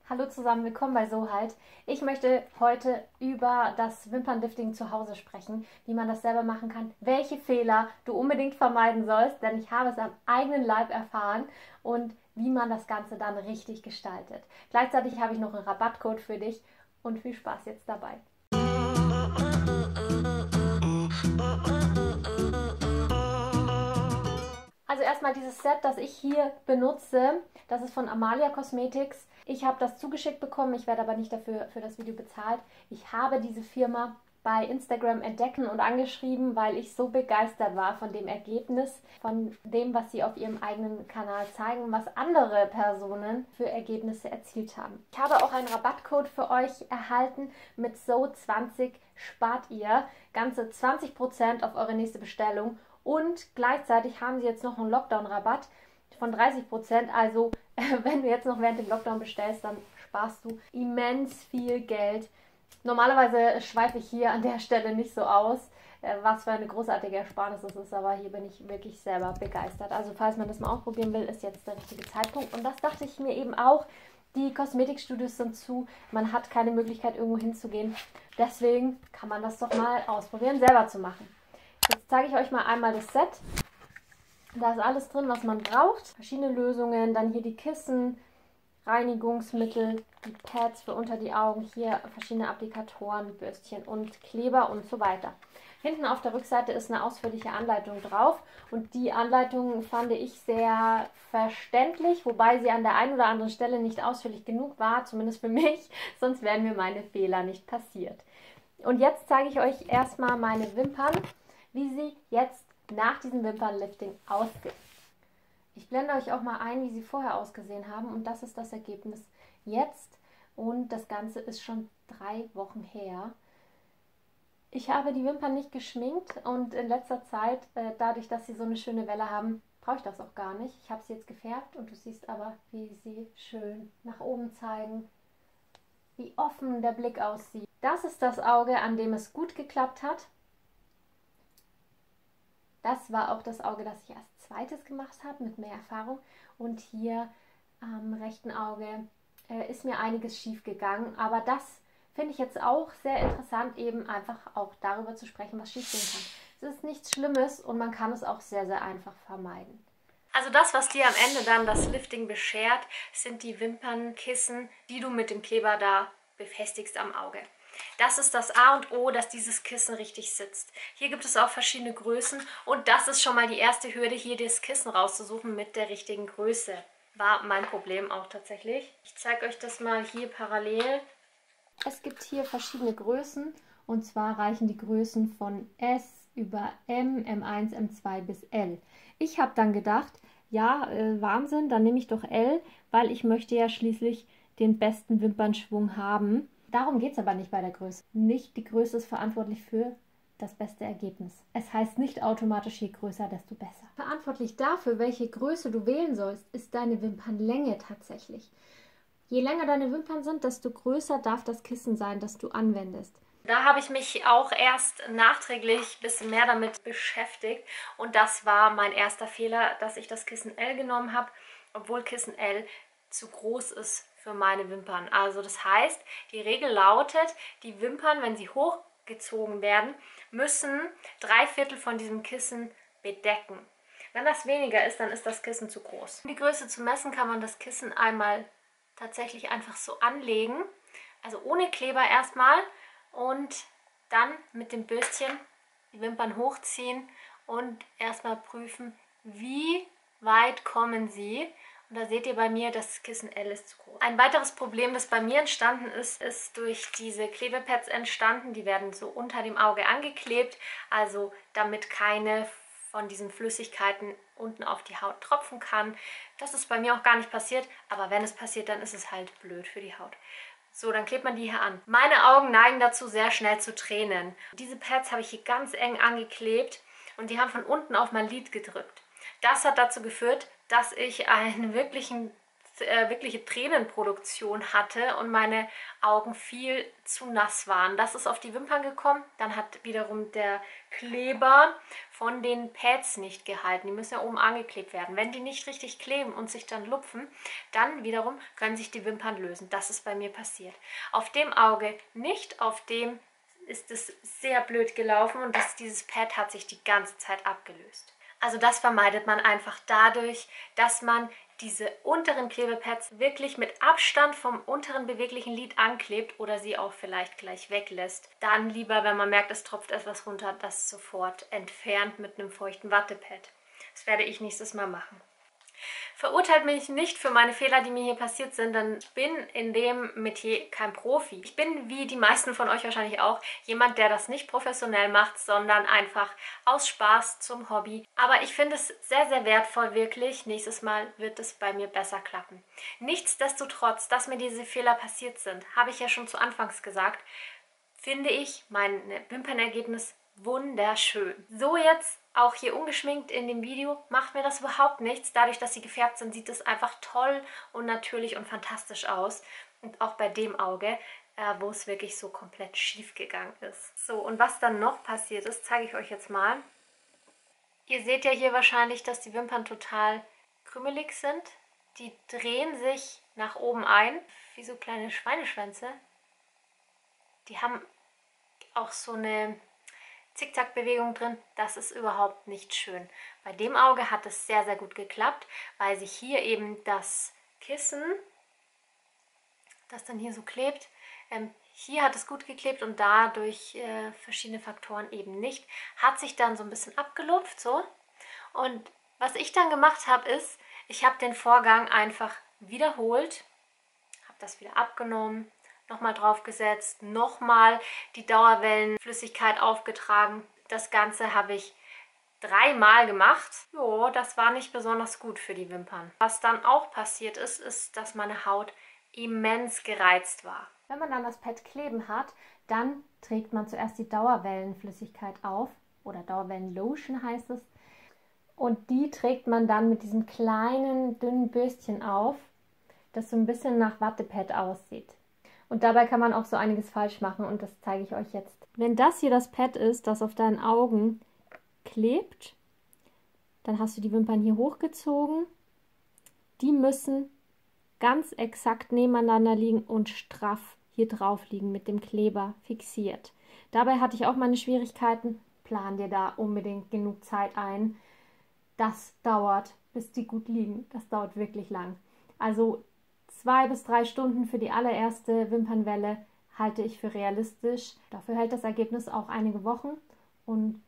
Hallo zusammen, willkommen bei Sohalt. Ich möchte heute über das Wimpernlifting zu Hause sprechen, wie man das selber machen kann, welche Fehler du unbedingt vermeiden sollst, denn ich habe es am eigenen Leib erfahren und wie man das Ganze dann richtig gestaltet. Gleichzeitig habe ich noch einen Rabattcode für dich und viel Spaß jetzt dabei. Also erstmal dieses Set, das ich hier benutze, das ist von Amalia Cosmetics. Ich habe das zugeschickt bekommen, ich werde aber nicht dafür für das Video bezahlt. Ich habe diese Firma bei Instagram entdecken und angeschrieben, weil ich so begeistert war von dem Ergebnis, von dem, was sie auf ihrem eigenen Kanal zeigen, was andere Personen für Ergebnisse erzielt haben. Ich habe auch einen Rabattcode für euch erhalten. Mit So20 spart ihr ganze 20% auf eure nächste Bestellung. Und gleichzeitig haben sie jetzt noch einen Lockdown-Rabatt von 30%. Also wenn du jetzt noch während dem Lockdown bestellst, dann sparst du immens viel Geld. Normalerweise schweife ich hier an der Stelle nicht so aus, was für eine großartige Ersparnis das ist. Aber hier bin ich wirklich selber begeistert. Also falls man das mal ausprobieren will, ist jetzt der richtige Zeitpunkt. Und das dachte ich mir eben auch. Die Kosmetikstudios sind zu. Man hat keine Möglichkeit, irgendwo hinzugehen. Deswegen kann man das doch mal ausprobieren, selber zu machen. Jetzt zeige ich euch mal einmal das Set. Da ist alles drin, was man braucht. Verschiedene Lösungen, dann hier die Kissen, Reinigungsmittel, die Pads für unter die Augen, hier verschiedene Applikatoren, Bürstchen und Kleber und so weiter. Hinten auf der Rückseite ist eine ausführliche Anleitung drauf und die Anleitung fand ich sehr verständlich, wobei sie an der einen oder anderen Stelle nicht ausführlich genug war, zumindest für mich, sonst wären mir meine Fehler nicht passiert. Und jetzt zeige ich euch erstmal meine Wimpern, wie sie jetzt nach diesem Wimpernlifting aussehen. Ich blende euch auch mal ein, wie sie vorher ausgesehen haben und das ist das Ergebnis jetzt und das Ganze ist schon 3 Wochen her. Ich habe die Wimpern nicht geschminkt und in letzter Zeit, dadurch, dass sie so eine schöne Welle haben, brauche ich das auch gar nicht. Ich habe sie jetzt gefärbt und du siehst aber, wie sie schön nach oben zeigen, wie offen der Blick aussieht. Das ist das Auge, an dem es gut geklappt hat. Das war auch das Auge, das ich als zweites gemacht habe, mit mehr Erfahrung. Und hier am rechten Auge ist mir einiges schief gegangen. Aber das finde ich jetzt auch sehr interessant, eben einfach auch darüber zu sprechen, was schief gehen kann. Es ist nichts Schlimmes und man kann es auch sehr, sehr einfach vermeiden. Also das, was dir am Ende dann das Lifting beschert, sind die Wimpernkissen, die du mit dem Kleber da befestigst am Auge. Das ist das A und O, dass dieses Kissen richtig sitzt. Hier gibt es auch verschiedene Größen und das ist schon mal die erste Hürde, hier das Kissen rauszusuchen mit der richtigen Größe. War mein Problem auch tatsächlich. Ich zeige euch das mal hier parallel. Es gibt hier verschiedene Größen und zwar reichen die Größen von S über M, M1, M2 bis L. Ich habe dann gedacht, ja, Wahnsinn, dann nehme ich doch L, weil ich möchte ja schließlich den besten Wimpernschwung haben. Darum geht es aber nicht bei der Größe. Nicht die Größe ist verantwortlich für das beste Ergebnis. Es heißt nicht automatisch, je größer, desto besser. Verantwortlich dafür, welche Größe du wählen sollst, ist deine Wimpernlänge tatsächlich. Je länger deine Wimpern sind, desto größer darf das Kissen sein, das du anwendest. Da habe ich mich auch erst nachträglich ein bisschen mehr damit beschäftigt und das war mein erster Fehler, dass ich das Kissen L genommen habe, obwohl Kissen L zu groß ist für meine Wimpern. Also das heißt, die Regel lautet, die Wimpern, wenn sie hochgezogen werden, müssen 3/4 von diesem Kissen bedecken. Wenn das weniger ist, dann ist das Kissen zu groß. Um die Größe zu messen, kann man das Kissen einmal tatsächlich einfach so anlegen, also ohne Kleber erstmal und dann mit dem Bürstchen die Wimpern hochziehen und erstmal prüfen, wie weit kommen sie. Und da seht ihr bei mir, das Kissen L ist zu groß. Ein weiteres Problem, das bei mir entstanden ist, ist durch diese Klebepads entstanden. Die werden so unter dem Auge angeklebt, also damit keine von diesen Flüssigkeiten unten auf die Haut tropfen kann. Das ist bei mir auch gar nicht passiert, aber wenn es passiert, dann ist es halt blöd für die Haut. So, dann klebt man die hier an. Meine Augen neigen dazu, sehr schnell zu tränen. Diese Pads habe ich hier ganz eng angeklebt und die haben von unten auf mein Lid gedrückt. Das hat dazu geführt, dass ich einen wirklichen wirkliche Tränenproduktion hatte und meine Augen viel zu nass waren. Das ist auf die Wimpern gekommen. Dann hat wiederum der Kleber von den Pads nicht gehalten. Die müssen ja oben angeklebt werden. Wenn die nicht richtig kleben und sich dann lupfen, dann wiederum können sich die Wimpern lösen. Das ist bei mir passiert. Auf dem Auge nicht, auf dem ist es sehr blöd gelaufen und dieses Pad hat sich die ganze Zeit abgelöst. Also das vermeidet man einfach dadurch, dass man diese unteren Klebepads wirklich mit Abstand vom unteren beweglichen Lid anklebt oder sie auch vielleicht gleich weglässt. Dann lieber, wenn man merkt, es tropft etwas runter, das sofort entfernt mit einem feuchten Wattepad. Das werde ich nächstes Mal machen. Verurteilt mich nicht für meine Fehler, die mir hier passiert sind, denn ich bin in dem Metier kein Profi. Ich bin, wie die meisten von euch wahrscheinlich auch, jemand, der das nicht professionell macht, sondern einfach aus Spaß zum Hobby. Aber ich finde es sehr, sehr wertvoll, wirklich. Nächstes Mal wird es bei mir besser klappen. Nichtsdestotrotz, dass mir diese Fehler passiert sind, habe ich ja schon zu Anfangs gesagt, finde ich mein Wimpernergebnis wunderschön. So jetzt auch hier ungeschminkt in dem Video macht mir das überhaupt nichts. Dadurch, dass sie gefärbt sind, sieht es einfach toll und natürlich und fantastisch aus. Und auch bei dem Auge, wo es wirklich so komplett schief gegangen ist. So, und was dann noch passiert ist, zeige ich euch jetzt mal. Ihr seht ja hier wahrscheinlich, dass die Wimpern total krümelig sind. Die drehen sich nach oben ein, wie so kleine Schweineschwänze. Die haben auch so eine Zickzack-Bewegung drin, das ist überhaupt nicht schön. Bei dem Auge hat es sehr, sehr gut geklappt, weil sich hier eben das Kissen, das dann hier so klebt, hier hat es gut geklebt und da durch verschiedene Faktoren eben nicht. Hat sich dann so ein bisschen abgelupft, so. Und was ich dann gemacht habe, ist, ich habe den Vorgang einfach wiederholt, habe das wieder abgenommen, nochmal draufgesetzt, nochmal die Dauerwellenflüssigkeit aufgetragen. Das Ganze habe ich 3-mal gemacht. Jo, das war nicht besonders gut für die Wimpern. Was dann auch passiert ist, ist, dass meine Haut immens gereizt war. Wenn man dann das Pad kleben hat, dann trägt man zuerst die Dauerwellenflüssigkeit auf, oder Dauerwellenlotion heißt es. Und die trägt man dann mit diesem kleinen, dünnen Bürstchen auf, das so ein bisschen nach Wattepad aussieht. Und dabei kann man auch so einiges falsch machen und das zeige ich euch jetzt. Wenn das hier das Pad ist, das auf deinen Augen klebt, dann hast du die Wimpern hier hochgezogen. Die müssen ganz exakt nebeneinander liegen und straff hier drauf liegen, mit dem Kleber fixiert. Dabei hatte ich auch meine Schwierigkeiten. Plan dir da unbedingt genug Zeit ein. Das dauert, bis die gut liegen. Das dauert wirklich lang. Also 2 bis 3 Stunden für die allererste Wimpernwelle halte ich für realistisch. Dafür hält das Ergebnis auch einige Wochen und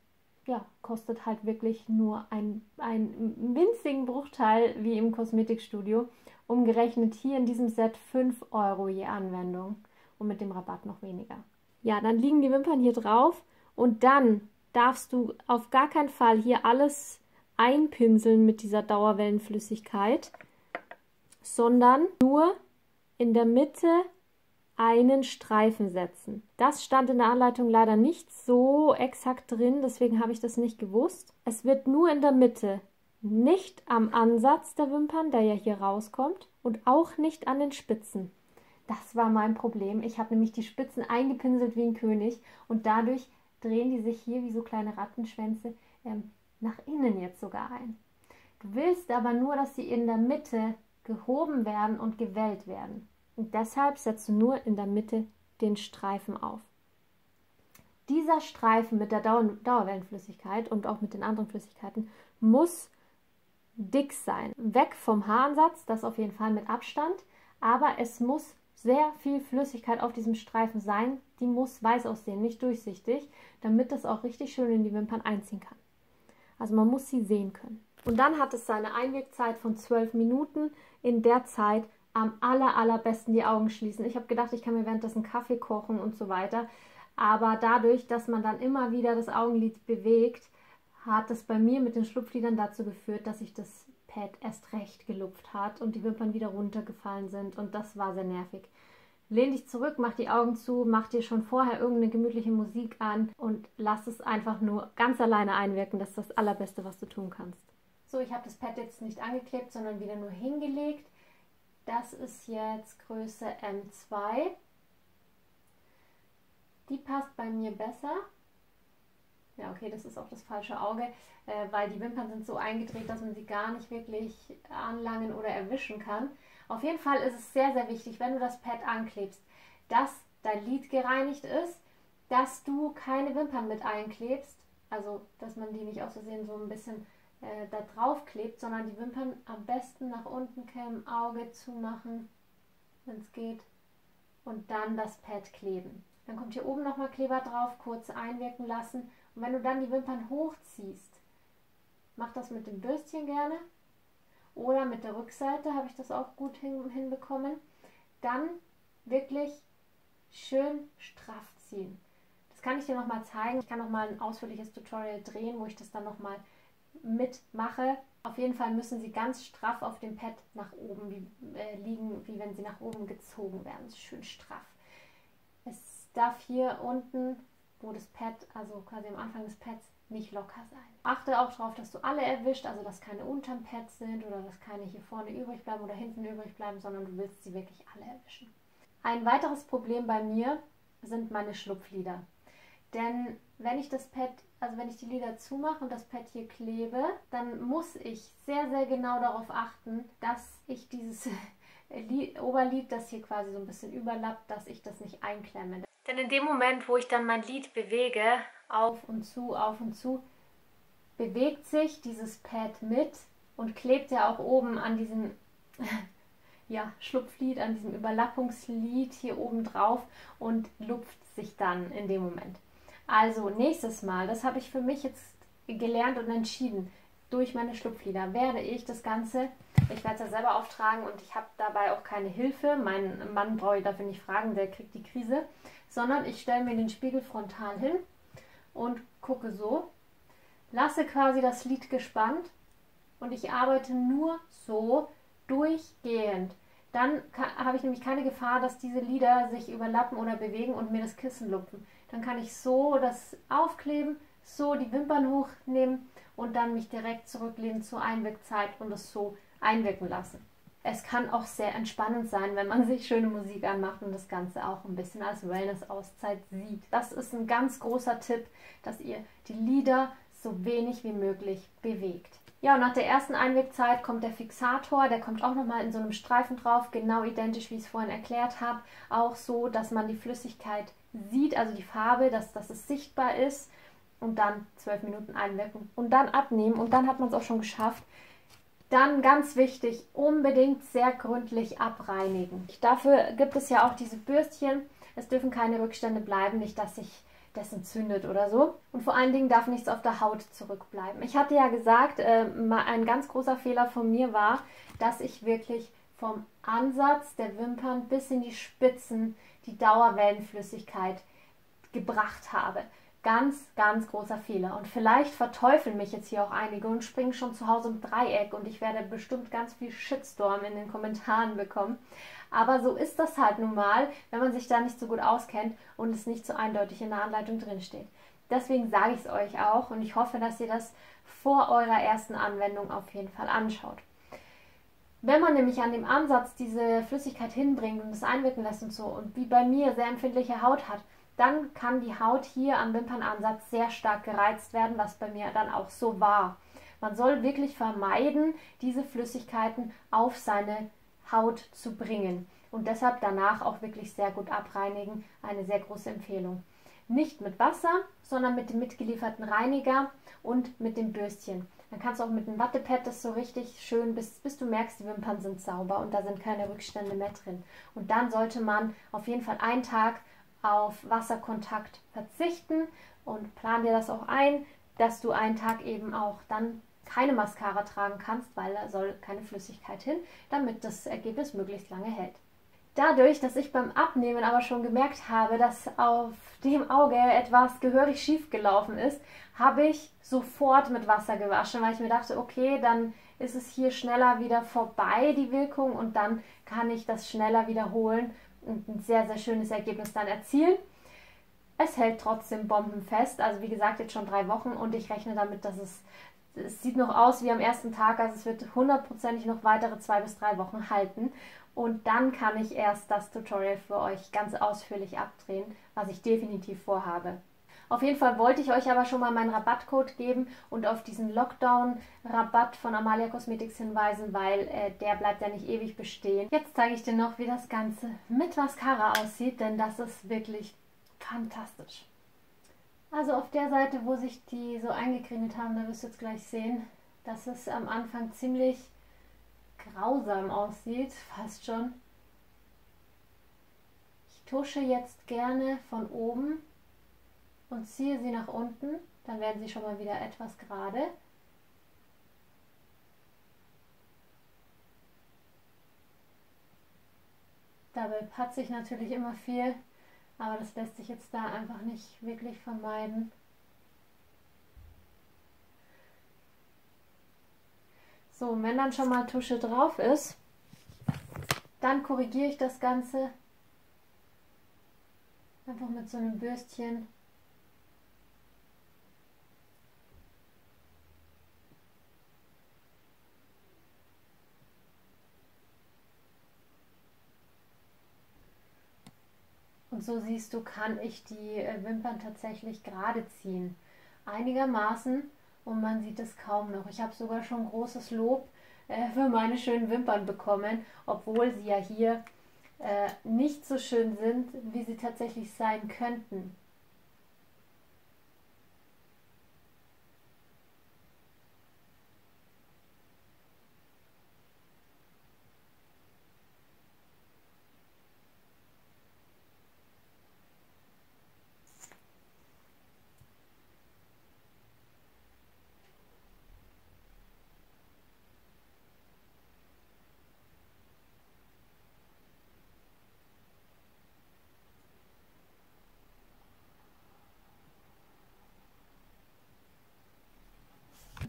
ja, kostet halt wirklich nur einen winzigen Bruchteil wie im Kosmetikstudio. Umgerechnet hier in diesem Set 5 € je Anwendung und mit dem Rabatt noch weniger. Ja, dann liegen die Wimpern hier drauf und dann darfst du auf gar keinen Fall hier alles einpinseln mit dieser Dauerwellenflüssigkeit, sondern nur in der Mitte einen Streifen setzen. Das stand in der Anleitung leider nicht so exakt drin, deswegen habe ich das nicht gewusst. Es wird nur in der Mitte, nicht am Ansatz der Wimpern, der ja hier rauskommt, und auch nicht an den Spitzen. Das war mein Problem. Ich habe nämlich die Spitzen eingepinselt wie ein König und dadurch drehen die sich hier wie so kleine Rattenschwänze nach innen jetzt sogar ein. Du willst aber nur, dass sie in der Mitte gehoben werden und gewellt werden. Und deshalb setzt du nur in der Mitte den Streifen auf. Dieser Streifen mit der Dauerwellenflüssigkeit und auch mit den anderen Flüssigkeiten muss dick sein. Weg vom Haaransatz, das auf jeden Fall mit Abstand, aber es muss sehr viel Flüssigkeit auf diesem Streifen sein. Die muss weiß aussehen, nicht durchsichtig, damit das auch richtig schön in die Wimpern einziehen kann. Also man muss sie sehen können. Und dann hat es seine Einwirkzeit von 12 Minuten. In der Zeit am allerbesten die Augen schließen. Ich habe gedacht, ich kann mir währenddessen Kaffee kochen und so weiter. Aber dadurch, dass man dann immer wieder das Augenlid bewegt, hat es bei mir mit den Schlupflidern dazu geführt, dass sich das Pad erst recht gelupft hat und die Wimpern wieder runtergefallen sind. Und das war sehr nervig. Lehn dich zurück, mach die Augen zu, mach dir schon vorher irgendeine gemütliche Musik an und lass es einfach nur ganz alleine einwirken. Das ist das Allerbeste, was du tun kannst. So, ich habe das Pad jetzt nicht angeklebt, sondern wieder nur hingelegt. Das ist jetzt Größe M2. Die passt bei mir besser. Ja, okay, das ist auch das falsche Auge, weil die Wimpern sind so eingedreht, dass man sie gar nicht wirklich anlangen oder erwischen kann. Auf jeden Fall ist es sehr, sehr wichtig, wenn du das Pad anklebst, dass dein Lid gereinigt ist, dass du keine Wimpern mit einklebst, also dass man die nicht aus Versehen so ein bisschen da drauf klebt, sondern die Wimpern am besten nach unten kämmen, Auge zumachen, wenn es geht, und dann das Pad kleben. Dann kommt hier oben nochmal Kleber drauf, kurz einwirken lassen. Und wenn du dann die Wimpern hochziehst, mach das mit dem Bürstchen gerne oder mit der Rückseite, habe ich das auch gut hinbekommen. Dann wirklich schön straff ziehen. Das kann ich dir nochmal zeigen. Ich kann nochmal ein ausführliches Tutorial drehen, wo ich das dann nochmal mitmache. Auf jeden Fall müssen sie ganz straff auf dem Pad nach oben liegen, wie wenn sie nach oben gezogen werden. Schön straff. Es darf hier unten, wo das Pad, also quasi am Anfang des Pads, nicht locker sein. Achte auch darauf, dass du alle erwischt, also dass keine unterm Pad sind oder dass keine hier vorne übrig bleiben oder hinten übrig bleiben, sondern du willst sie wirklich alle erwischen. Ein weiteres Problem bei mir sind meine Schlupflider. Denn wenn ich das Pad, also wenn ich die Lider zumache und das Pad hier klebe, dann muss ich sehr, sehr genau darauf achten, dass ich dieses Oberlid, das hier quasi so ein bisschen überlappt, dass ich das nicht einklemme. Denn in dem Moment, wo ich dann mein Lid bewege, auf und zu, bewegt sich dieses Pad mit und klebt ja auch oben an diesem ja, Schlupflid, an diesem Überlappungslid hier oben drauf und lupft sich dann in dem Moment. Also nächstes Mal, das habe ich für mich jetzt gelernt und entschieden, durch meine Schlupflider werde ich das Ganze, ich werde es ja selber auftragen und ich habe dabei auch keine Hilfe, meinen Mann brauche ich dafür nicht fragen, der kriegt die Krise, sondern ich stelle mir den Spiegel frontal hin und gucke so, lasse quasi das Lid gespannt und ich arbeite nur so durchgehend. Dann habe ich nämlich keine Gefahr, dass diese Lider sich überlappen oder bewegen und mir das Kissen lupfen. Dann kann ich so das aufkleben, so die Wimpern hochnehmen und dann mich direkt zurücklehnen zur Einwirkzeit und es so einwirken lassen. Es kann auch sehr entspannend sein, wenn man sich schöne Musik anmacht und das Ganze auch ein bisschen als Wellness-Auszeit sieht. Das ist ein ganz großer Tipp, dass ihr die Lider so wenig wie möglich bewegt. Ja, und nach der ersten Einwirkzeit kommt der Fixator, der kommt auch nochmal in so einem Streifen drauf, genau identisch, wie ich es vorhin erklärt habe. Auch so, dass man die Flüssigkeit sieht, also die Farbe, dass es sichtbar ist. Und dann 12 Minuten einwirken und dann abnehmen und dann hat man es auch schon geschafft. Dann ganz wichtig, unbedingt sehr gründlich abreinigen. Dafür gibt es ja auch diese Bürstchen. Es dürfen keine Rückstände bleiben, nicht dass sich das entzündet oder so. Und vor allen Dingen darf nichts auf der Haut zurückbleiben. Ich hatte ja gesagt, ein ganz großer Fehler von mir war, dass ich wirklich vom Ansatz der Wimpern bis in die Spitzen die Dauerwellenflüssigkeit gebracht habe. Ganz, ganz großer Fehler. Und vielleicht verteufeln mich jetzt hier auch einige und springen schon zu Hause im Dreieck und ich werde bestimmt ganz viel Shitstorm in den Kommentaren bekommen. Aber so ist das halt nun mal, wenn man sich da nicht so gut auskennt und es nicht so eindeutig in der Anleitung drin steht. Deswegen sage ich es euch auch und ich hoffe, dass ihr das vor eurer ersten Anwendung auf jeden Fall anschaut. Wenn man nämlich an dem Ansatz diese Flüssigkeit hinbringt und es einwirken lässt und so und wie bei mir sehr empfindliche Haut hat, dann kann die Haut hier am Wimpernansatz sehr stark gereizt werden, was bei mir dann auch so war. Man soll wirklich vermeiden, diese Flüssigkeiten auf seine Haut zu bringen und deshalb danach auch wirklich sehr gut abreinigen. Eine sehr große Empfehlung. Nicht mit Wasser, sondern mit dem mitgelieferten Reiniger und mit dem Bürstchen. Dann kannst du auch mit einem Wattepad das so richtig schön, bis du merkst, die Wimpern sind sauber und da sind keine Rückstände mehr drin. Und dann sollte man auf jeden Fall einen Tag auf Wasserkontakt verzichten und plan dir das auch ein, dass du einen Tag eben auch dann keine Mascara tragen kannst, weil da soll keine Flüssigkeit hin, damit das Ergebnis möglichst lange hält. Dadurch, dass ich beim Abnehmen aber schon gemerkt habe, dass auf dem Auge etwas gehörig schief gelaufen ist, habe ich sofort mit Wasser gewaschen, weil ich mir dachte, okay, dann ist es hier schneller wieder vorbei, die Wirkung, und dann kann ich das schneller wiederholen und ein sehr, sehr schönes Ergebnis dann erzielen. Es hält trotzdem bombenfest, also wie gesagt, jetzt schon 3 Wochen und ich rechne damit, dass es sieht noch aus wie am ersten Tag, also es wird hundertprozentig noch weitere 2 bis 3 Wochen halten. und dann kann ich erst das Tutorial für euch ganz ausführlich abdrehen, was ich definitiv vorhabe. Auf jeden Fall wollte ich euch aber schon mal meinen Rabattcode geben und auf diesen Lockdown-Rabatt von Amalia Cosmetics hinweisen, weil der bleibt ja nicht ewig bestehen. Jetzt zeige ich dir noch, wie das Ganze mit Mascara aussieht, denn das ist wirklich fantastisch. Also auf der Seite, wo sich die so eingecremet haben, da wirst du jetzt gleich sehen, dass es am Anfang ziemlich grausam aussieht, fast schon. Ich tusche jetzt gerne von oben und ziehe sie nach unten, dann werden sie schon mal wieder etwas gerade. Dabei patze ich natürlich immer viel, aber das lässt sich jetzt da einfach nicht wirklich vermeiden. So, und wenn dann schon mal Tusche drauf ist, dann korrigiere ich das Ganze einfach mit so einem Bürstchen. Und so siehst du, kann ich die Wimpern tatsächlich gerade ziehen. Einigermaßen, und man sieht es kaum noch. Ich habe sogar schon großes Lob für meine schönen Wimpern bekommen, obwohl sie ja hier nicht so schön sind, wie sie tatsächlich sein könnten.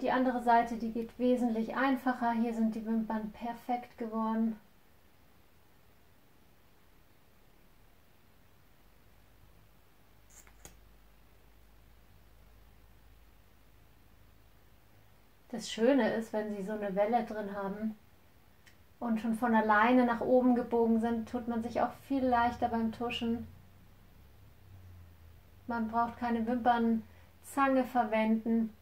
Die andere Seite, die geht wesentlich einfacher. Hier sind die Wimpern perfekt geworden. Das Schöne ist, wenn sie so eine Welle drin haben und schon von alleine nach oben gebogen sind, tut man sich auch viel leichter beim Tuschen. Man braucht keine Wimpernzange verwenden.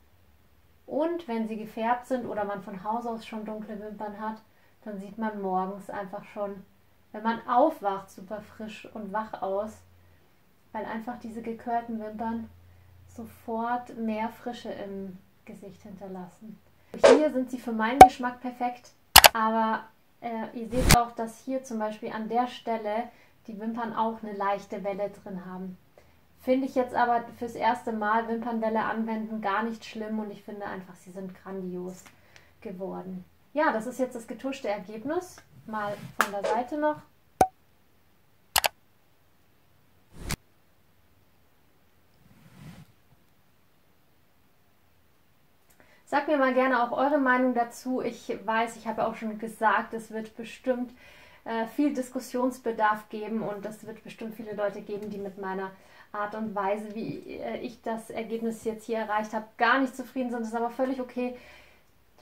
Und wenn sie gefärbt sind oder man von Haus aus schon dunkle Wimpern hat, dann sieht man morgens einfach schon, wenn man aufwacht, super frisch und wach aus, weil einfach diese gecurlten Wimpern sofort mehr Frische im Gesicht hinterlassen. Hier sind sie für meinen Geschmack perfekt, aber ihr seht auch, dass hier zum Beispiel an der Stelle die Wimpern auch eine leichte Welle drin haben. Finde ich jetzt aber fürs erste Mal Wimpernwelle anwenden gar nicht schlimm und ich finde einfach, sie sind grandios geworden. Ja, das ist jetzt das getuschte Ergebnis. Mal von der Seite noch. Sagt mir mal gerne auch eure Meinung dazu. Ich weiß, ich habe auch schon gesagt, es wird bestimmt viel Diskussionsbedarf geben und es wird bestimmt viele Leute geben, die mit meiner Art und Weise, wie ich das Ergebnis jetzt hier erreicht habe, gar nicht zufrieden sind. Das ist aber völlig okay.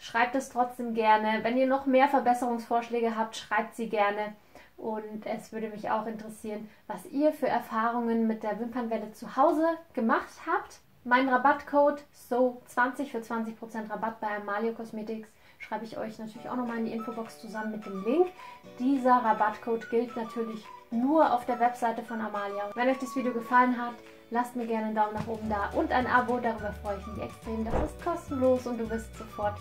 Schreibt es trotzdem gerne. Wenn ihr noch mehr Verbesserungsvorschläge habt, schreibt sie gerne. Und es würde mich auch interessieren, was ihr für Erfahrungen mit der Wimpernwelle zu Hause gemacht habt. Mein Rabattcode SO20 für 20% Rabatt bei Amalia Cosmetics schreibe ich euch natürlich auch nochmal in die Infobox zusammen mit dem Link. Dieser Rabattcode gilt natürlich nur auf der Webseite von Amalia. Wenn euch das Video gefallen hat, lasst mir gerne einen Daumen nach oben da und ein Abo, darüber freue ich mich extrem. Das ist kostenlos und du wirst sofort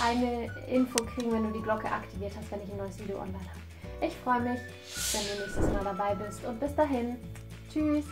eine Info kriegen, wenn du die Glocke aktiviert hast, wenn ich ein neues Video online habe. Ich freue mich, wenn du nächstes Mal dabei bist und bis dahin, tschüss!